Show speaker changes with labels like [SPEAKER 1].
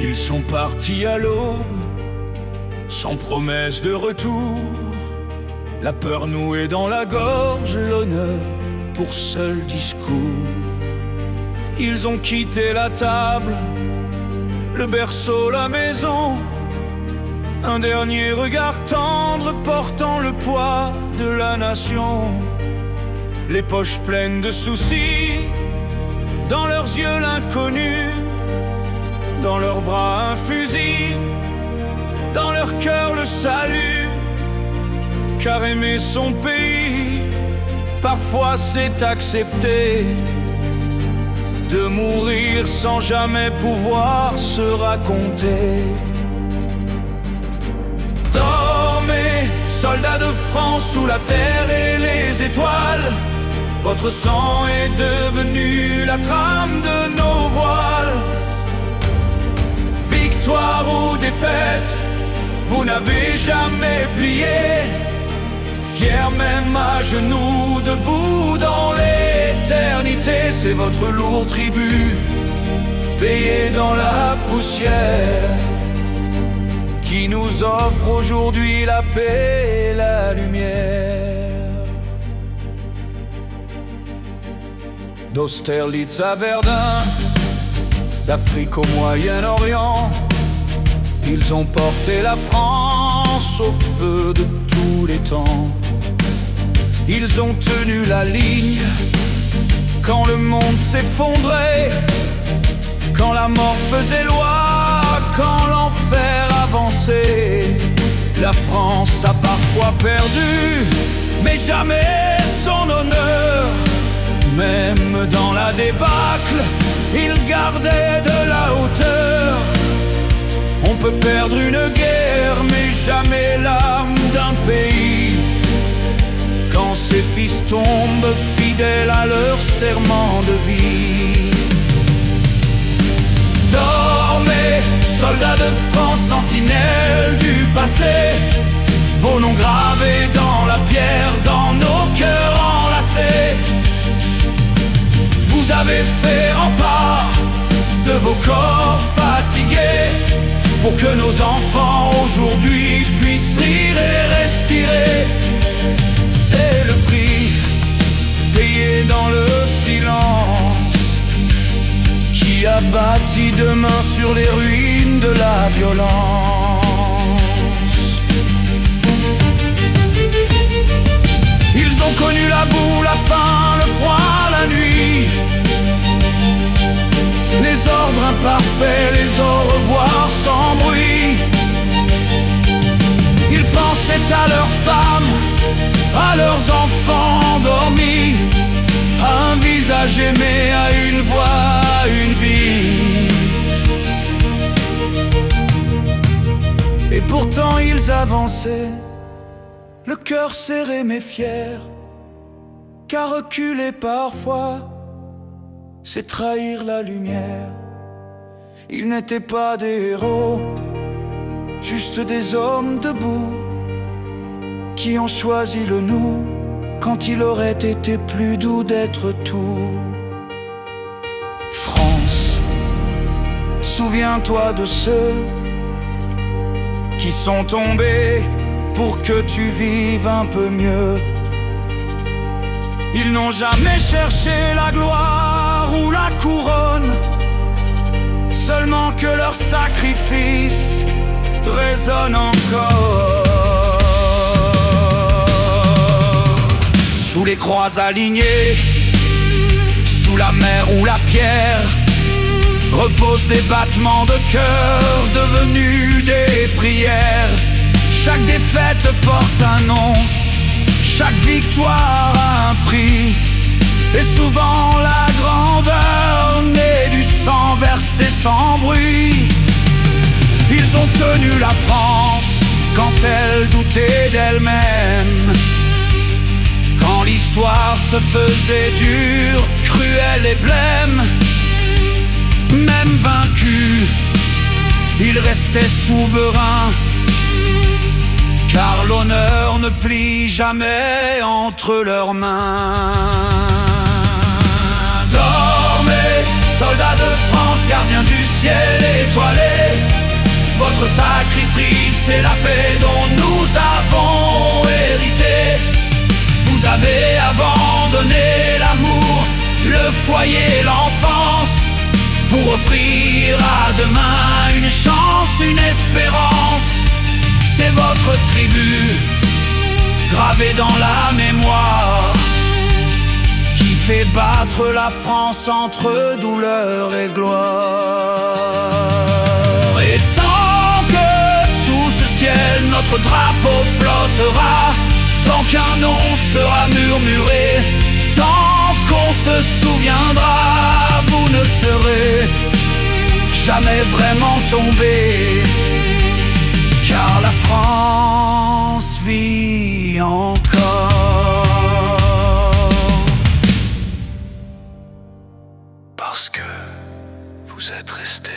[SPEAKER 1] Ils sont partis à l'aube, sans promesse de retour. La peur nouée dans la gorge, l'honneur pour seul discours. Ils ont quitté la table, le berceau, la maison. Un dernier regard tendre portant le poids de la nation. Les poches pleines de soucis, dans leurs yeux l'inconnu, dans leurs bras un fusil, dans leur cœur le salut. Car aimer son pays, parfois c'est accepter de mourir sans jamais pouvoir se raconter. Dormez, soldats de France, sous la terre et les étoiles. Votre sang est devenu la trame de nos voiles. Victoire ou défaite, vous n'avez jamais plié. Fier même à genoux, debout dans l'éternité. C'est votre lourd tribut, payé dans la poussière, qui nous offre aujourd'hui la paix et la lumière. D'Austerlitz à Verdun, d'Afrique au Moyen-Orient, ils ont porté la France au feu de tous les temps. Ils ont tenu la ligne quand le monde s'effondrait, quand la mort faisait loi, quand l'enfer avançait. La France a parfois perdu, mais jamais son honneur. Même dans la débâcle, il gardait de la hauteur. On peut perdre une guerre, mais jamais l'âme d'un pays. Quand ses fils tombent fidèles à leur serment de vie. Dormez, soldats de France, sentinelles du passé. Vos noms gravés dans la pierre, dans nos cœurs enlacés. Vous avez fait rempart de vos corps fatigués, pour que nos enfants aujourd'hui puissent rire et respirer. C'est le prix payé dans le silence, qui a bâti demain sur les ruines de la violence. Ils ont connu la boue, la faim, le froid, la nuit, les ordres imparfaits, les au revoir sans bruit. Ils pensaient à leurs femmes, à leurs enfants endormis, à un visage aimé, à une voix, à une vie. Et pourtant ils avançaient, le cœur serré mais fier, car reculer parfois, c'est trahir la lumière. Ils n'étaient pas des héros, juste des hommes debout, qui ont choisi le nous, quand il aurait été plus doux d'être tout. France, souviens-toi de ceux qui sont tombés pour que tu vives un peu mieux. Ils n'ont jamais cherché la gloire ou la couronne, seulement que leur sacrifice résonne encore. Sous les croix alignées, sous la mer ou la pierre, reposent des battements de cœur devenus des prières. Chaque défaite porte un nom, chaque victoire a un prix, et souvent la grandeur naît du sang versé sans bruit. Ils ont tenu la France quand elle doutait d'elle-même, quand l'histoire se faisait dure, cruelle et blême. Même vaincus, ils restaient souverains, car l'honneur ne plie jamais entre leurs mains. Dormez, soldats de France, gardien du ciel étoilé. Votre sacrifice est la paix dont nous avons hérité. Vous avez abandonné l'amour, le foyer, l'enfance, pour offrir à demain une chance, une espérance. C'est votre tribut, gravé dans la mémoire, qui fait battre la France entre douleur et gloire. Et tant que sous ce ciel notre drapeau flottera, tant qu'un nom sera murmuré, tant qu'on se souviendra, vous ne serez jamais vraiment tombés, car la France vit encore. Parce que vous êtes restés.